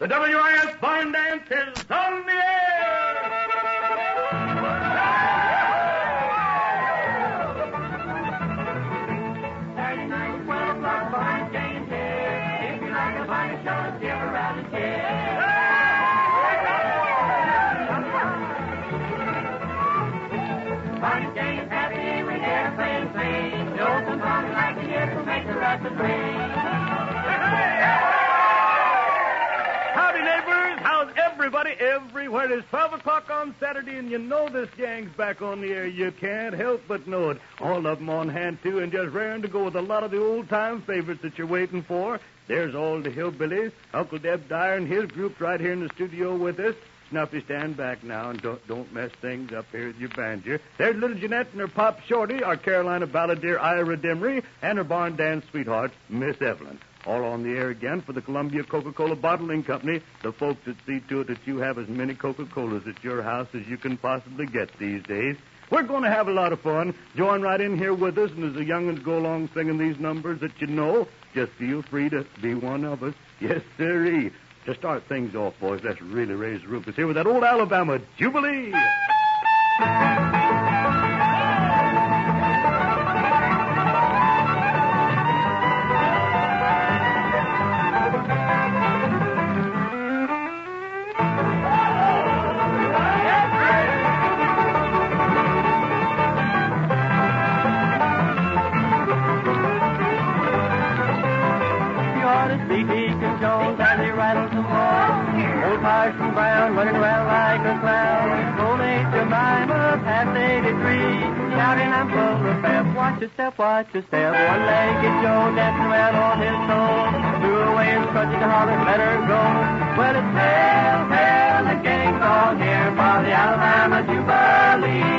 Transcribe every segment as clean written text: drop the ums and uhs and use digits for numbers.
The WIS Barn Dance is on the air! Saturday night, 12 o'clock, Barn Dance here. If you like a fine show, give a round of cheer. Barn Dance happy with airplanes sing. Show some fun like the years will make the rest of ring. Howdy, neighbors. How's everybody everywhere? It is 12 o'clock on Saturday, and you know this gang's back on the air. You can't help but know it. All of them on hand, too, and just raring to go with a lot of the old-time favorites that you're waiting for. There's all the hillbillies, Uncle Deb Dyer and his group right here in the studio with us. Snuffy, stand back now, and don't mess things up here with your banjo. There's little Jeanette and her pop Shorty, our Carolina balladeer Ira Demery, and her barn dance sweetheart, Miss Evelyn. All on the air again for the Columbia CocaCola Bottling Company, the folks that see to it that you have as many Coca-Colas at your house as you can possibly get these days. We're going to have a lot of fun. Join right in here with us, and as the young'uns go along singing these numbers that you know, just feel free to be one of us. Yes, sirree. To start things off, boys, let's really raise the roof. It's here with that old Alabama Jubilee. Parson Brown running around like a clown. Old Aunt Jemima, past 83, shouting I'm full of pep. Watch yourself, watch your step. One-legged Joe dancing around on his toe. Threw away his crutches to holler, let her go. Well, it's hail, hail, the gang's all here for the Alabama Jubilee.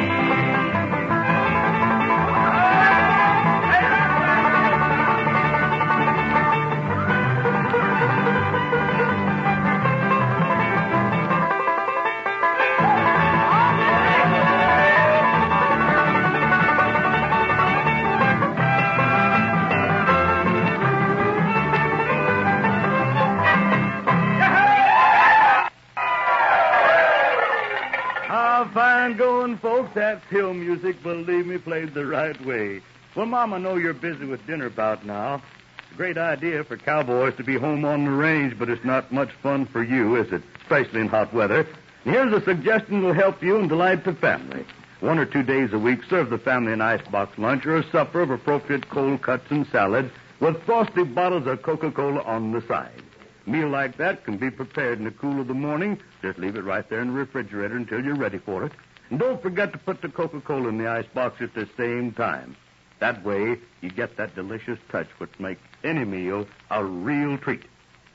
Fine going, folks. That's hill music, believe me, played the right way. Well, Mom, I know you're busy with dinner about now. It's a great idea for cowboys to be home on the range, but it's not much fun for you, is it? Especially in hot weather. Here's a suggestion that will help you and delight the family. 1 or 2 days a week, serve the family an icebox lunch or a supper of appropriate cold cuts and salads with frosty bottles of Coca-Cola on the side. A meal like that can be prepared in the cool of the morning. Just leave it right there in the refrigerator until you're ready for it. And don't forget to put the Coca-Cola in the icebox at the same time. That way, you get that delicious touch which makes any meal a real treat.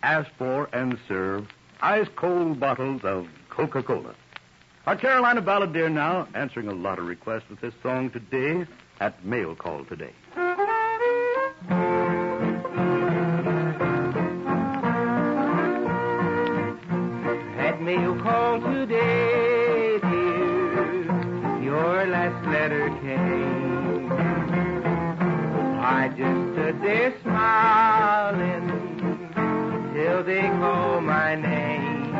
Ask for and serve ice-cold bottles of Coca-Cola. Our Carolina balladeer now, answering a lot of requests with this song today at Mail Call Today. Mail call today, dear, your last letter came. I just stood there smiling till they called my name.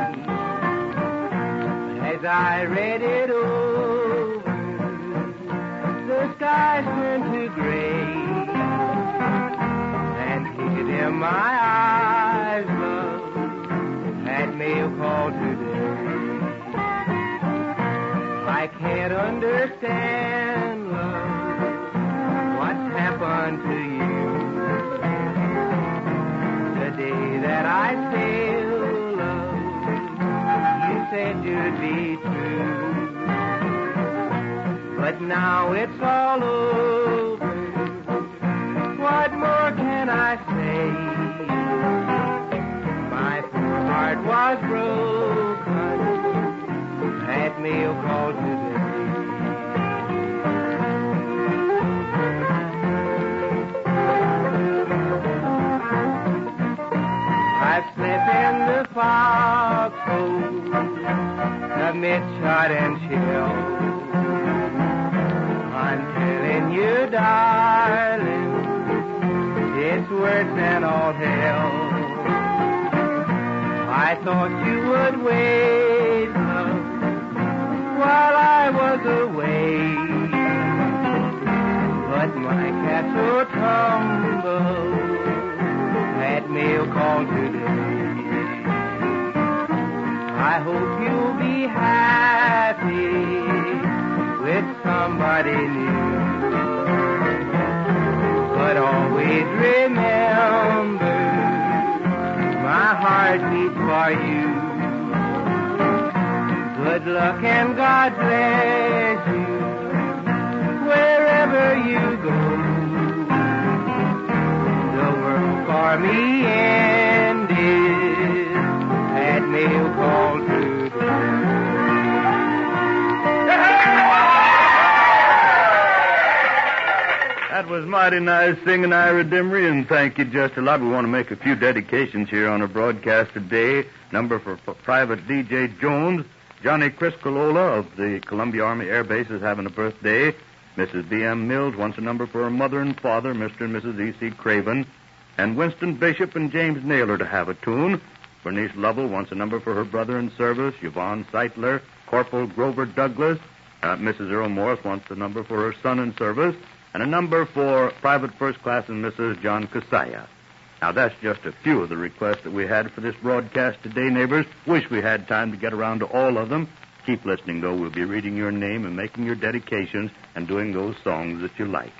As I read it over, the skies turned to gray, and hid in my eyes, love, that mail call today. I can't understand, love, what's happened to you. The day that I sailed, love, you said you'd be true. But now it's all over. What more can I say? My poor heart was broken at mail call today. I've slept in the foxhole amid shot and shell. I'm telling you, darling, it's worse than all hell. I thought you would wait, love, while I was away. But my castle tumbled, that mail call today. I hope you'll be happy with somebody new. But always remember, my heart beats for you. Good luck and God bless you wherever you go. The world for me ended, that mail call today. That was mighty nice singing, Ira Dimmery, and thank you just a lot. We want to make a few dedications here on our broadcast today. Number for Private DJ Jones. Johnny Criscolola of the Columbia Army Air Base is having a birthday. Mrs. B.M. Mills wants a number for her mother and father, Mr. and Mrs. E.C. Craven. And Winston Bishop and James Naylor to have a tune. Bernice Lovell wants a number for her brother in service, Yvonne Seitler, Corporal Grover Douglas. Mrs. Earl Morris wants a number for her son in service. And a number for Private First Class and Mrs. John Casaya. Now, that's just a few of the requests that we had for this broadcast today, neighbors. Wish we had time to get around to all of them. Keep listening, though. We'll be reading your name and making your dedications and doing those songs that you like.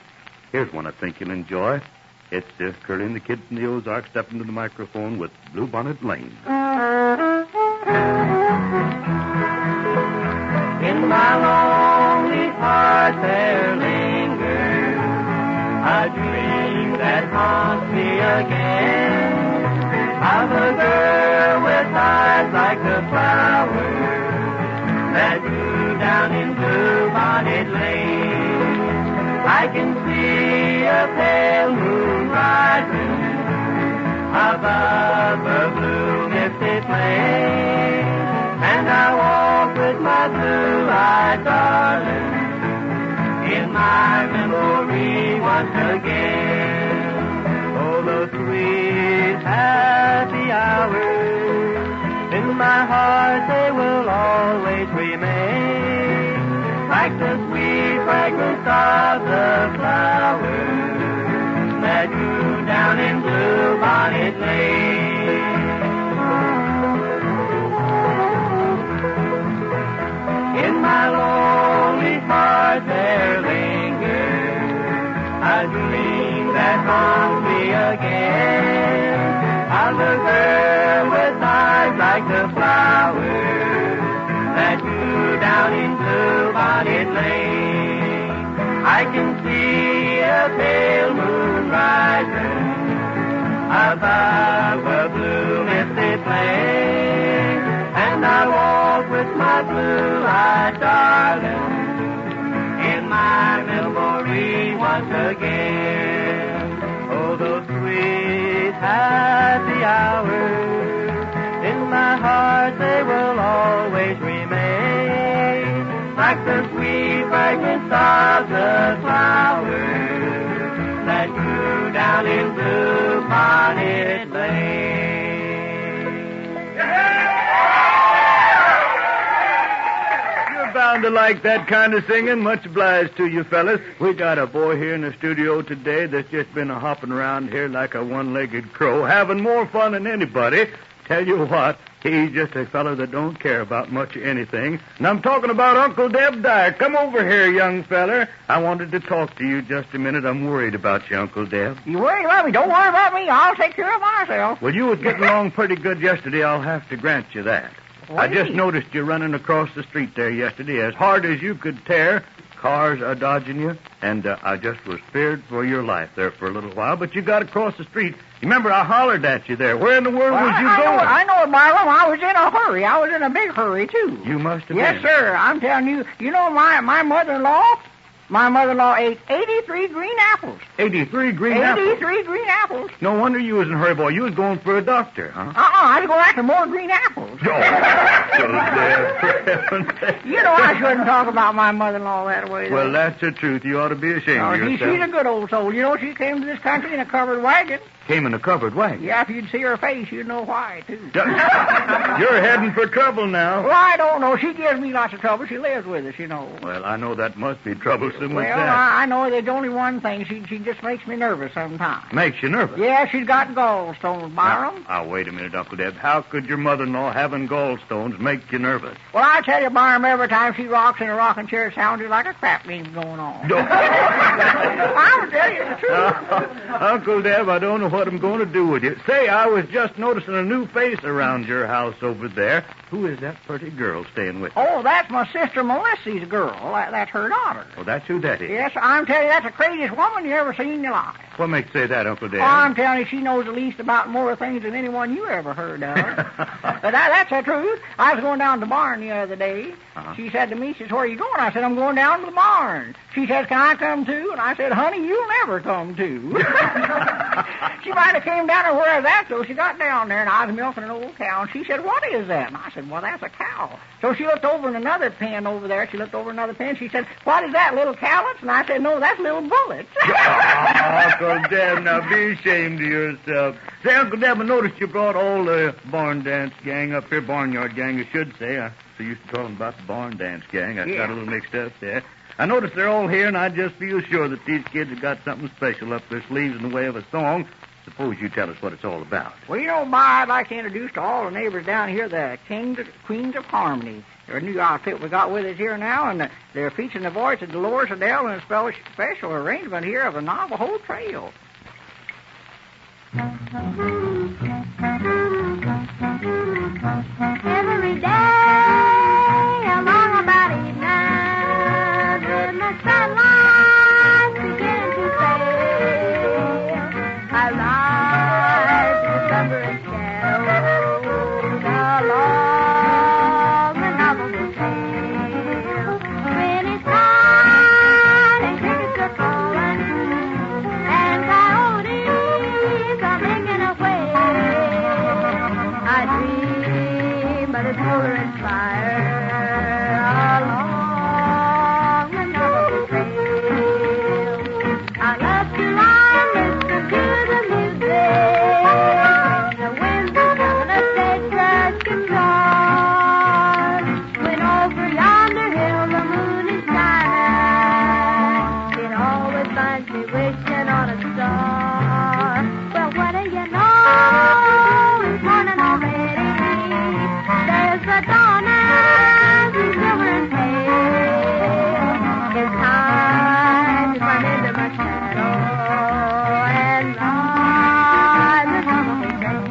Here's one I think you'll enjoy. It's Curly and the Kid from the Ozarks stepping to the microphone with Blue Bonnet Lane. In my lonely heart there lingers a dream that haunts me again, of a girl with eyes like the flowers that grew down in Blue Bonnet Lane. I can see a pale moon rising above the blue misty plain, and I walk with my blue-eyed darling in my memory once again. Oh, those sweet happy hours in my heart, they will always remain, like the sweet fragrance of the flowers that grew down in Blue Bonnet Lane. In my lonely heart there lingers a dream that haunts me again, of a girl with eyes like the flowers that grew down in Blue Bonnet Lane. I can see a pale moon rising above a blue misty plain, and I walk with my blue-eyed darling in my memory once again. Oh, those sweet happy hours in my heart, they will always remain, like the sweet fragrance of the flowers that grew down in Blue Bonnet Lane. You're bound to like that kind of singing. Much obliged to you, fellas. We got a boy here in the studio today that's just been hopping around here like a one-legged crow, having more fun than anybody. Tell you what, he's just a fellow that don't care about much of anything. And I'm talking about Uncle Deb Dyer. Come over here, young feller. I wanted to talk to you just a minute. I'm worried about you, Uncle Deb. You worried about me? Don't worry about me. I'll take care of myself. Well, you was getting along pretty good yesterday. I'll have to grant you that. What I do you just mean? noticed you running across the street there yesterday as hard as you could tear. Cars are dodging you, and I just was feared for your life there for a little while, but you got across the street. You remember I hollered at you there. Where in the world was you going? I know it, Byron. I was in a hurry. I was in a big hurry, too. You must have Yes, been. sir. I'm telling you. You know, my mother-in-law? My mother-in-law ate 83 green apples. 83 green apples. 83 green apples. No wonder you was in a hurry, boy. You was going for a doctor, huh? I was going after more green apples. Oh, so there, for heaven's sake. You know, I shouldn't talk about my mother-in-law that way. Well, that's the truth. You ought to be ashamed of yourself. She's a good old soul. You know, she came to this country in a covered wagon. came in a covered wagon. Yeah, if you'd see her face, you'd know why, too. You're heading for trouble now. Well, I don't know. She gives me lots of trouble. She lives with us, you know. Well, I know that must be troublesome with Well, that. I know there's only one thing. She just makes me nervous sometimes. Makes you nervous? Yeah, she's got gallstones, Byram. Now, wait a minute, Uncle Deb. How could your mother-in-law having gallstones make you nervous? Well, I tell you, Byram, every time she rocks in a rocking chair, it sounds just like a crap game going on. I'll tell you the truth. Uncle Deb, I don't know what I'm going to do with you. Say, I was just noticing a new face around your house over there. Who is that pretty girl staying with you? Oh, that's my sister Melissa's girl. That's her daughter. Oh, that's who that is? Yes, I'm telling you, that's the craziest woman you ever seen in your life. What makes you say that, Uncle Deb? Oh, I'm telling you, she knows the least about more things than anyone you ever heard of. But that's the truth. I was going down to the barn the other day. Uh-huh. She said to me, she says, where are you going? I said, I'm going down to the barn. She says, can I come too? And I said, honey, you'll never come too. She might have came down to where I was at, though. She got down there, and I was milking an old cow, and she said, what is that? And I said, well, that's a cow. So she looked over in another pen over there. She looked over another pen. She said, what is that, little cowlets? And I said, no, that's little bullets. Uncle Deb, now be ashamed of yourself. Say, Uncle Deb, I noticed you brought all the barn dance gang up here, barnyard gang, I should say. I so used to call them about the barn dance gang. I got a little mixed up there. I noticed they're all here, and I just feel sure that these kids have got something special up their sleeves in the way of a song. Suppose you tell us what it's all about. Well, you know, Ma, I'd like to introduce to all the neighbors down here the Queens of Harmony. They're a new outfit we got with us here now, and they're featuring the voice of Dolores Adele in a special arrangement here of the Navajo Trail. Every day along about evening, when the sunlight begins to fade, I ride to the thundering shadows along the Navajo Trail. When it's night and crickets are calling and coyotes are making a way, I dream by the smoldering fire along the Navajo Trail. I love to lie and listen to the music. The winds are blowing a sagebrush guitar. When over yonder hill the moon is shining, it always finds me wishing on a star. Well, what do you know? It's morning already. There's the dawn and the silver and pale. It's time to climb into my shadow and ride the Navajo Trail.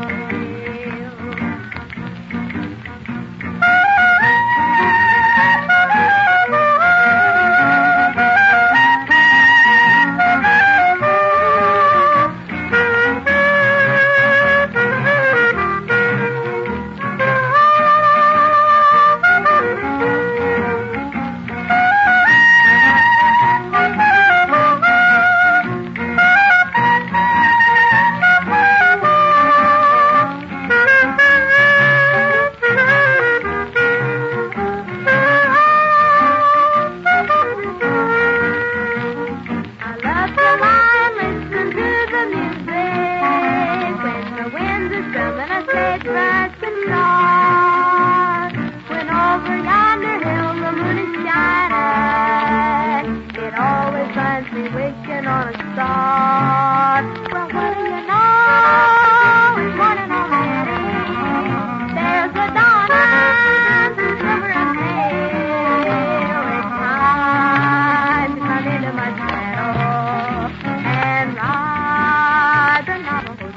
I love to lie and listen to the music when the wind is drumming a sagebrush guitar. When over yonder hill the moon is shining, it always finds me wishing on a star. Well, what do you know? It's morning already. There's the dawn and the silver and pale. It's time to come into my shadow and ride the Navajo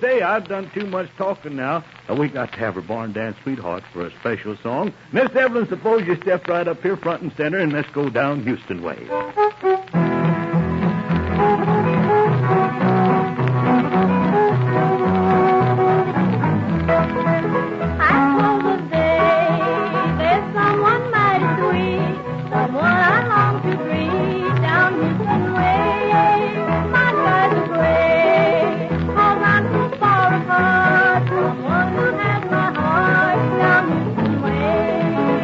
Say, I've done too much talking now. We got to have her barn dance sweetheart for a special song. Miss Evelyn, suppose you step right up here front and center, and let's go down Houston way. I told the day there's someone mighty sweet, someone I long to greet down Houston way. My eyes are gray, 'cause I'm so far apart from one who has my heart down Houston way.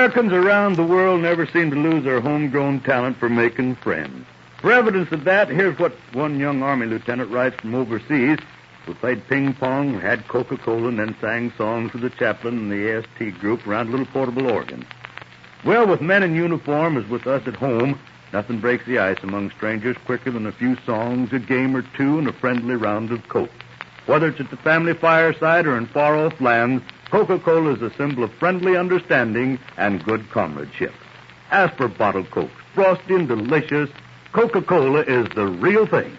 Americans around the world never seem to lose their homegrown talent for making friends. For evidence of that, here's what one young Army lieutenant writes from overseas, who played ping pong, had Coca-Cola, and then sang songs with the chaplain and the AST group around a little portable organ. Well, with men in uniform, as with us at home, nothing breaks the ice among strangers quicker than a few songs, a game or two, and a friendly round of Coke. Whether it's at the family fireside or in far-off lands, Coca-Cola is a symbol of friendly understanding and good comradeship. As for bottled Coke, frosty and delicious, Coca-Cola is the real thing.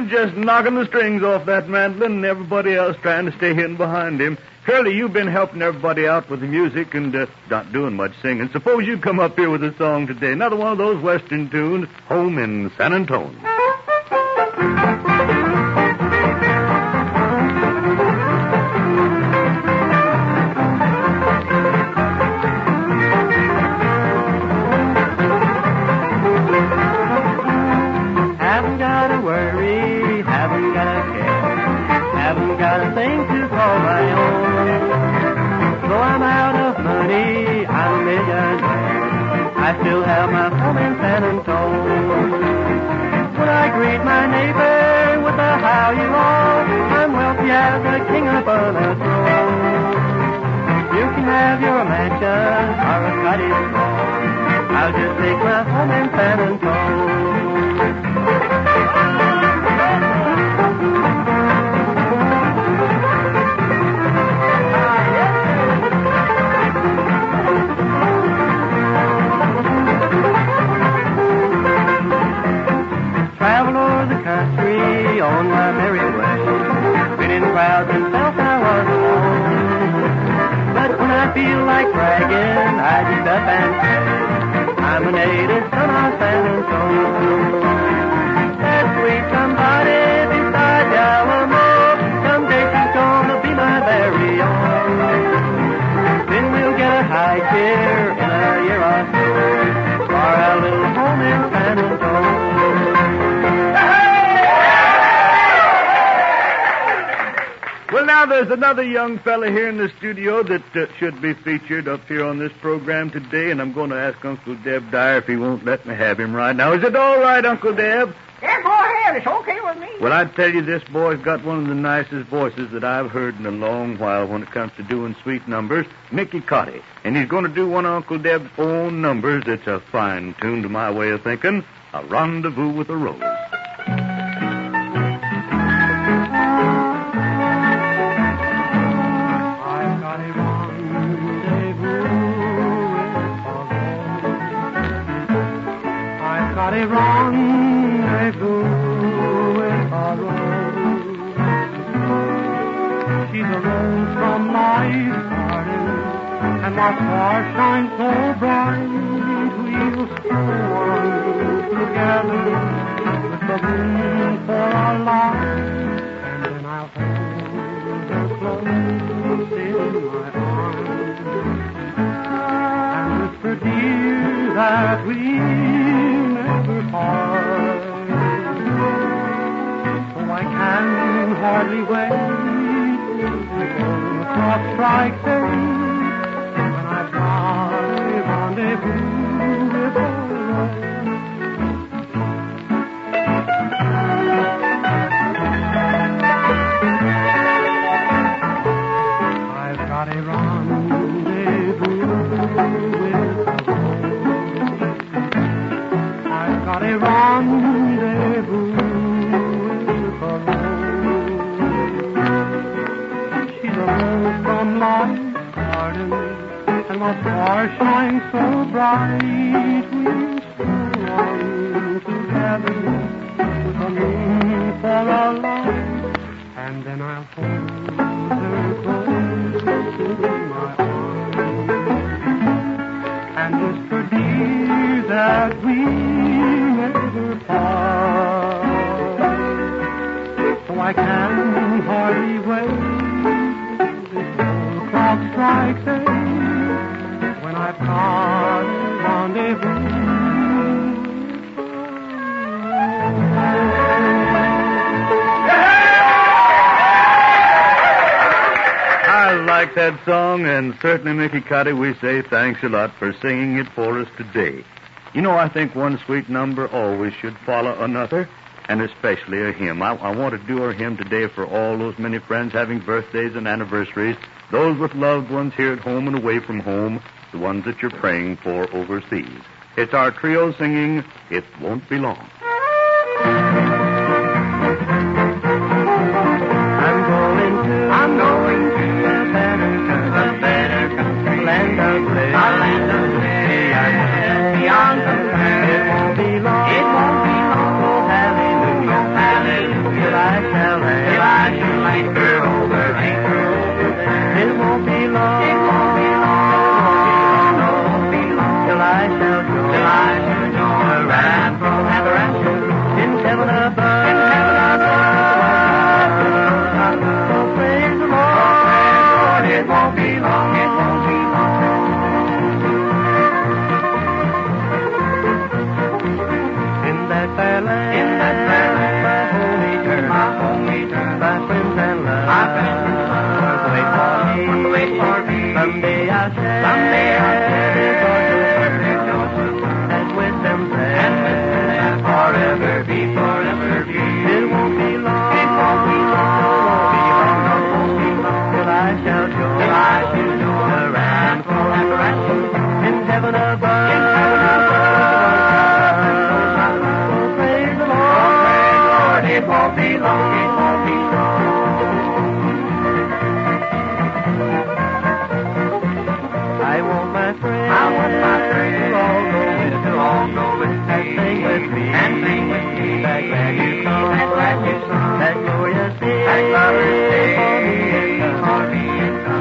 Just knocking the strings off that mandolin and everybody else trying to stay in behind him. Curly, you've been helping everybody out with the music and not doing much singing. Suppose you come up here with a song today. Another one of those Western tunes, Home in San Antonio. I still have my home in San Antonio. When I greet my neighbor with a how you are, I'm wealthy as a king upon a throne. You can have your mansion or a cottage home. I'll just take my home in San Antonio. On my merry way, been in crowds and felt I was alone. But when I feel like bragging, I just up and say, I'm a native son of San Antonio. That sweet somebody beside Alamo, someday she's gonna be my very own. Then we'll get a high chair in a year or so, for our little home in San Antonio. Well, now there's another young fella here in the studio that should be featured up here on this program today, and I'm going to ask Uncle Deb Dyer if he won't let me have him right now. Is it all right, Uncle Deb? Yeah, go ahead. It's okay with me. Well, I tell you, this boy's got one of the nicest voices that I've heard in a long while when it comes to doing sweet numbers, Mickey Cotty. And he's going to do one of Uncle Deb's own numbers. It's a fine tune to my way of thinking, A Rendezvous with a Rose. A rendezvous with a rose. She's a rose from life's garden, and my star shines so bright. We'll stroll together with the moon for our lives, and then I'll hold her close in my arms and whisper, dear, that we never part. So I can't hardly wait. The clock strikes 8 when I've got a rendezvous with her. I've got a rendezvous with her. I've got a rendezvous with her. She's a rose from life's garden, and what stars shine so bright. We'll stroll on together to the moon for our life, and then I'll hold her close in my arms and whisper, dear, that we never part. So I can hardly wait. The clock strikes 8 when I've got a rendezvous. I like that song, and certainly, Mickey Cotty, we say thanks a lot for singing it for us today. You know, I think one sweet number always should follow another, and especially a hymn. I want to do our hymn today for all those many friends having birthdays and anniversaries, those with loved ones here at home and away from home, the ones that you're praying for overseas. It's our trio singing, It Won't Be Long. I'm going to a better country, land of bliss, a land of bliss, beyond compare. It won't be long, oh hallelujah, hallelujah, till I shall anchor over there. It won't be long, till I shall join a raft from Avalanche in heaven above. It won't be long, it won't be long. In that fair land, my home eternal, my friends and love, wait for me. Someday I shall rejoice, and with them there, forever be. It won't be long, till I shall join the ram for apparition in heaven above. Oh, praise the Lord, it won't be long, I want my friends to all go with me, and sing with me, that glad you come, that glorious day, for me,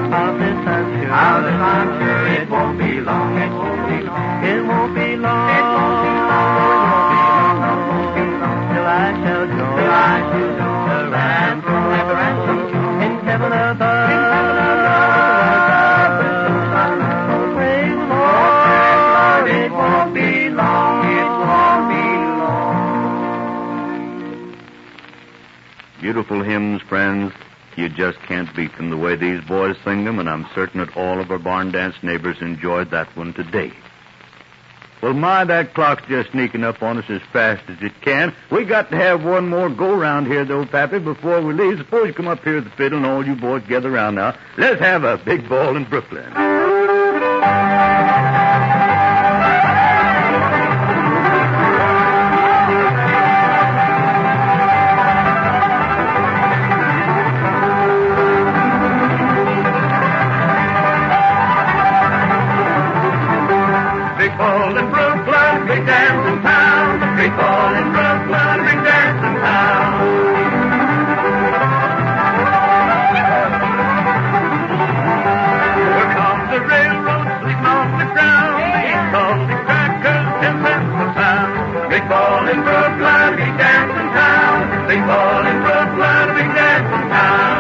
of this I'm sure it won't be long, it won't be long, till I shall join the ram from Avalanche in heaven above. Oh, praise the Lord, it won't be long, Beautiful hymns, friends. You just can't beat them the way these boys sing them, and I'm certain that all of our barn dance neighbors enjoyed that one today. Well, my, that clock's just sneaking up on us as fast as it can. We got to have one more go-round here, though, Pappy, before we leave. Suppose you come up here with the fiddle and all you boys gather around now. Let's have a big ball in Brooklyn. big dancing town. Big ball in Brooklyn, big dancing town. Here comes the railroad sleeping on the ground. It's called the crackers in Central Town. Big ball in Brooklyn, big dancing town. Big ball in Brooklyn, big dancing town.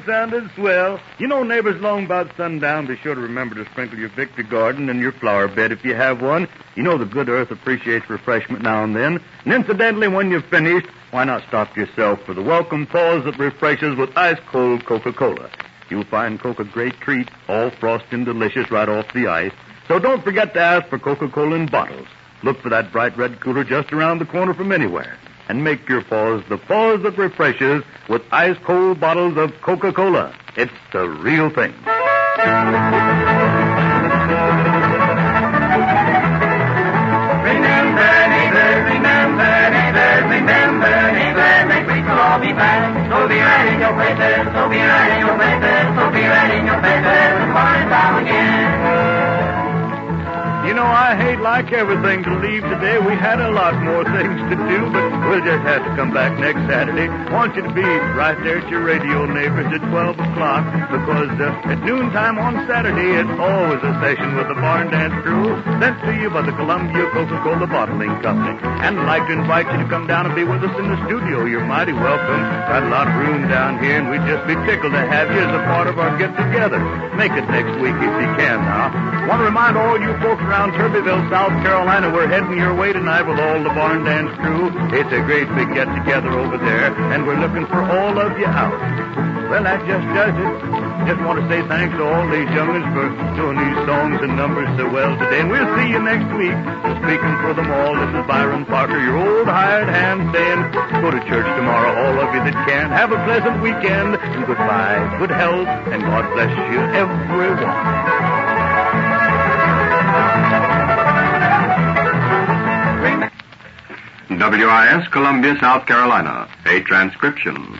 sounded swell. You know, neighbors, long about sundown, be sure to remember to sprinkle your victory garden and your flower bed if you have one. You know the good earth appreciates refreshment now and then. And incidentally, when you've finished, why not stop yourself for the welcome pause that refreshes with ice-cold Coca-Cola. You'll find Coca a great treat, all frosty and delicious right off the ice. So don't forget to ask for Coca-Cola in bottles. Look for that bright red cooler just around the corner from anywhere. And make your pause the pause that refreshes with ice-cold bottles of Coca-Cola. It's the real thing. Remember, neighbor, next week we'll all be back. So be right in your places, so be right in your places, so be right in your places, the party's out again. You know, I hate like everything to leave today. We had a lot more things to do, but we'll just have to come back next Saturday. I want you to be right there at your radio, neighbors, at 12 o'clock, because at noontime on Saturday, it's always a session with the Barn Dance Crew, sent to you by the Columbia Coca-Cola Bottling Company. And I'd like to invite you to come down and be with us in the studio. You're mighty welcome. Got a lot of room down here, and we'd just be tickled to have you as a part of our get-together. Make it next week if you can now. Want to remind all you folks around Turbeville, South Carolina, we're heading your way tonight with all the Barn Dance Crew. It's a great big get-together over there, and we're looking for all of you out. Well, that just does it. Just want to say thanks to all these young'uns for doing these songs and numbers so well today, and we'll see you next week. Speaking for them all, this is Byron Parker, your old hired hand, saying go to church tomorrow, all of you that can. Have a pleasant weekend, and goodbye, good health, and God bless you, everyone. WIS, Columbia, South Carolina. A transcription.